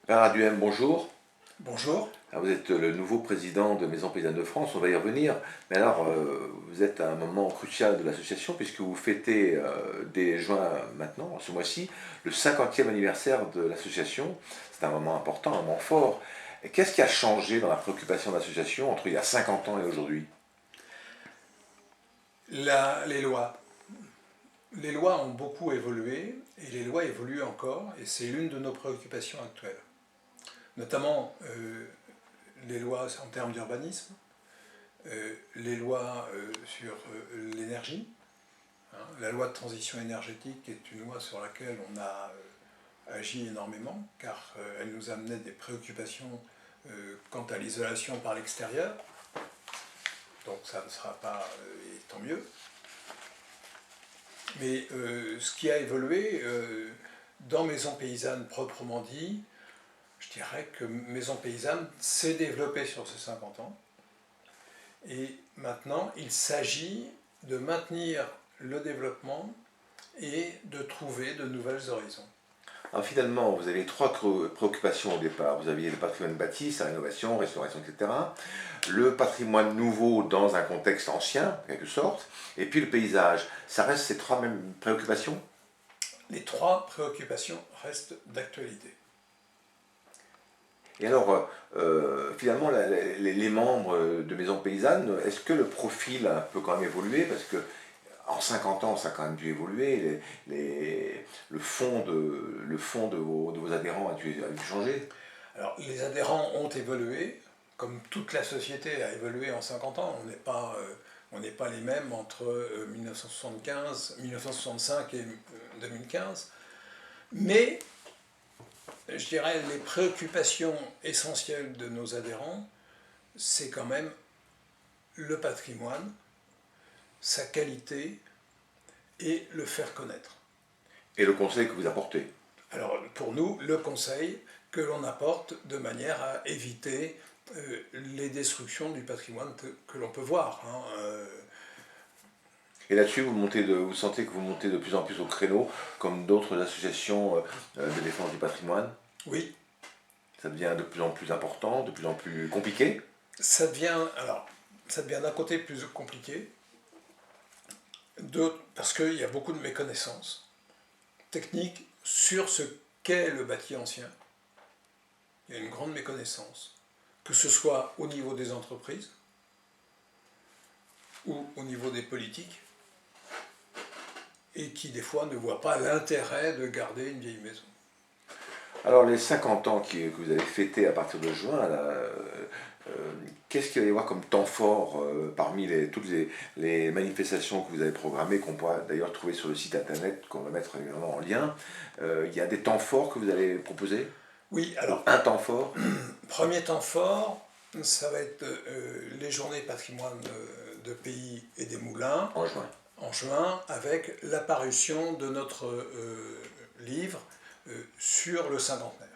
Père Aduhem, bonjour. Bonjour. Alors, vous êtes le nouveau président de Maison Paysanne de France, on va y revenir. Mais alors, vous êtes à un moment crucial de l'association puisque vous fêtez dès juin maintenant, ce mois-ci, le 50e anniversaire de l'association. C'est un moment important, un moment fort. Et qu'est-ce qui a changé dans la préoccupation de l'association entre il y a 50 ans et aujourd'hui? Les lois. Les lois ont beaucoup évolué et les lois évoluent encore et c'est l'une de nos préoccupations actuelles. Notamment les lois en termes d'urbanisme, les lois sur l'énergie. La loi de transition énergétique est une loi sur laquelle on a agi énormément car elle nous amenait des préoccupations quant à l'isolation par l'extérieur. Donc ça ne sera pas, et tant mieux. Mais ce qui a évolué, dans Maison Paysanne proprement dit, je dirais que Maison Paysanne s'est développée sur ces 50 ans. Et maintenant, il s'agit de maintenir le développement et de trouver de nouvelles horizons. Alors finalement, vous avez trois préoccupations au départ. Vous aviez le patrimoine bâti, sa rénovation, restauration, etc. Le patrimoine nouveau dans un contexte ancien, en quelque sorte. Et puis le paysage. Ça reste ces trois mêmes préoccupations? Les trois préoccupations restent d'actualité. Et alors, finalement, les membres de Maison Paysanne, est-ce que le profil a un peu quand même évolué? Parce que en 50 ans, ça a quand même dû évoluer. Le fond de vos adhérents a dû changer. Alors, les adhérents ont évolué, comme toute la société a évolué en 50 ans. On n'est pas les mêmes entre 1965 et 2015. Mais, je dirais, les préoccupations essentielles de nos adhérents, c'est quand même le patrimoine, sa qualité et le faire connaître. Et le conseil que vous apportez? Alors, pour nous, le conseil que l'on apporte de manière à éviter les destructions du patrimoine que l'on peut voir. Et là-dessus, vous sentez que vous montez de plus en plus au créneau, comme d'autres associations de défense du patrimoine? Oui, Ça devient de plus en plus important, de plus en plus compliqué? ça devient d'un côté plus compliqué, parce qu'il y a beaucoup de méconnaissances techniques sur ce qu'est le bâti ancien. Il y a une grande méconnaissance, que ce soit au niveau des entreprises ou au niveau des politiques, et qui des fois ne voient pas l'intérêt de garder une vieille maison. Alors les 50 ans que vous avez fêtés à partir de juin, qu'est-ce qu'il va y avoir comme temps fort parmi toutes les manifestations que vous avez programmées, qu'on pourra d'ailleurs trouver sur le site internet, qu'on va mettre évidemment en lien? Il y a des temps forts que vous allez proposer? Oui, alors, Un temps fort? premier temps fort, ça va être les journées patrimoine de pays et des moulins, En juin. en juin, avec l'apparition de notre livre sur le cinquantenaire.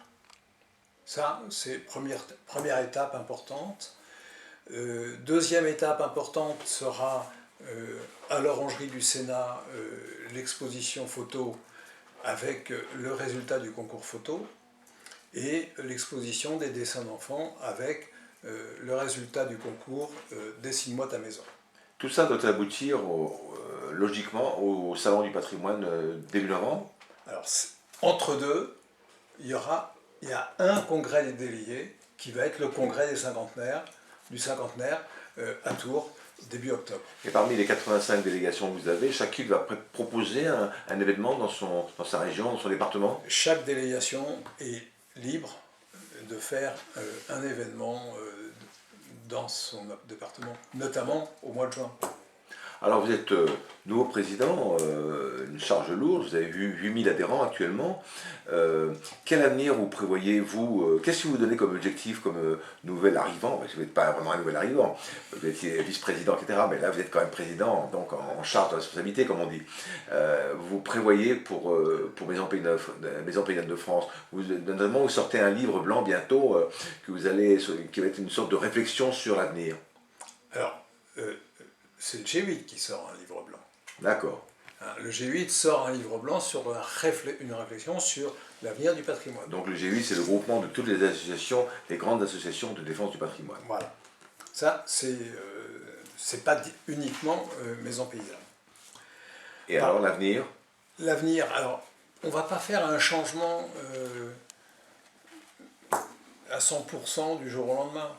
Ça, c'est première étape importante. Deuxième étape importante sera à l'Orangerie du Sénat l'exposition photo avec le résultat du concours photo et l'exposition des dessins d'enfants avec le résultat du concours Dessine-moi ta maison. Tout ça doit aboutir logiquement au Salon du patrimoine début novembre. Alors, entre deux, il y a un congrès des délégués qui va être le congrès du cinquantenaire à Tours, début octobre. Et parmi les 85 délégations que vous avez, chacune va proposer un événement dans sa région, dans son département? Chaque délégation est libre de faire un événement dans son département, notamment au mois de juin. Alors vous êtes nouveau président, une charge lourde, vous avez vu 8000 adhérents actuellement. Quel avenir vous prévoyez-vous? Qu'est-ce que vous donnez comme objectif, comme nouvel arrivant? Parce que vous n'êtes pas vraiment un nouvel arrivant, vous étiez vice-président, etc. Mais là vous êtes quand même président, donc en charge de responsabilité, comme on dit. Vous prévoyez pour Maison Paysanne de France, notamment vous sortez un livre blanc bientôt, qui va être une sorte de réflexion sur l'avenir. Alors, c'est le G8 qui sort un livre blanc. D'accord. Le G8 sort un livre blanc sur une réflexion sur l'avenir du patrimoine. Donc le G8, c'est le groupement de toutes les associations, les grandes associations de défense du patrimoine. Voilà. Ça, c'est pas uniquement Maison Paysanne. Et alors l'avenir? L'avenir, alors, on ne va pas faire un changement à 100% du jour au lendemain.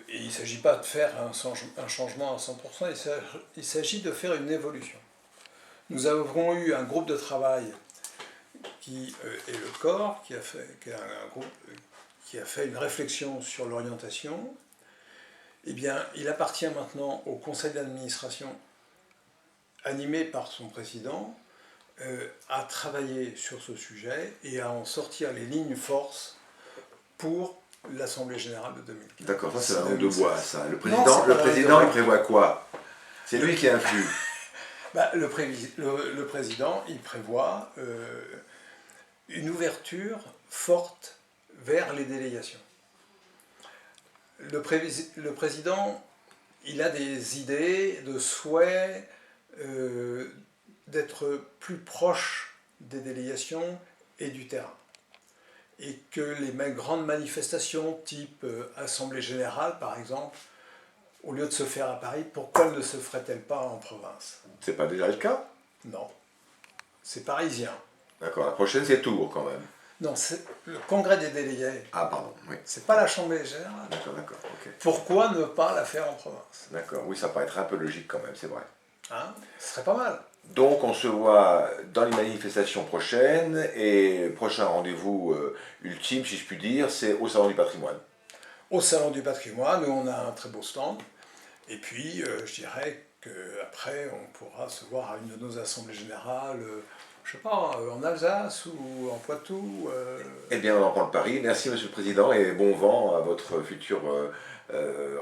Et il ne s'agit pas de faire un changement à 100%, il s'agit de faire une évolution. Nous avons eu un groupe de travail qui est le corps, qui a fait une réflexion sur l'orientation. Eh bien, il appartient maintenant au conseil d'administration, animé par son président, à travailler sur ce sujet et à en sortir les lignes forces pour l'Assemblée Générale de 2015. D'accord, ça c'est la langue de bois, ça. Le président, non, il prévoit quoi? C'est lui qui influe. Le président, il prévoit une ouverture forte vers les délégations. Le président, il a des idées, de souhaits d'être plus proche des délégations et du terrain. Et que les grandes manifestations type Assemblée Générale, par exemple, au lieu de se faire à Paris, pourquoi ne se ferait-elle pas en province? C'est pas déjà le cas? Non, c'est parisien. D'accord, la prochaine c'est Tours quand même. Non, c'est le congrès des délégués. Ah pardon, oui. C'est pas l'Assemblée Générale. D'accord, ok. Pourquoi ne pas la faire en province? D'accord, oui, ça paraît être un peu logique quand même, c'est vrai. Hein? Ce serait pas mal. Donc on se voit dans les manifestations prochaines et prochain rendez-vous ultime, si je puis dire, c'est au Salon du Patrimoine. Au Salon du Patrimoine, où on a un très beau stand. Et puis, je dirais qu'après, on pourra se voir à une de nos assemblées générales, je sais pas, en Alsace ou en Poitou. Eh bien, on en prend le pari. Merci, Monsieur le Président, et bon vent à votre future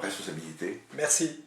responsabilité. Merci.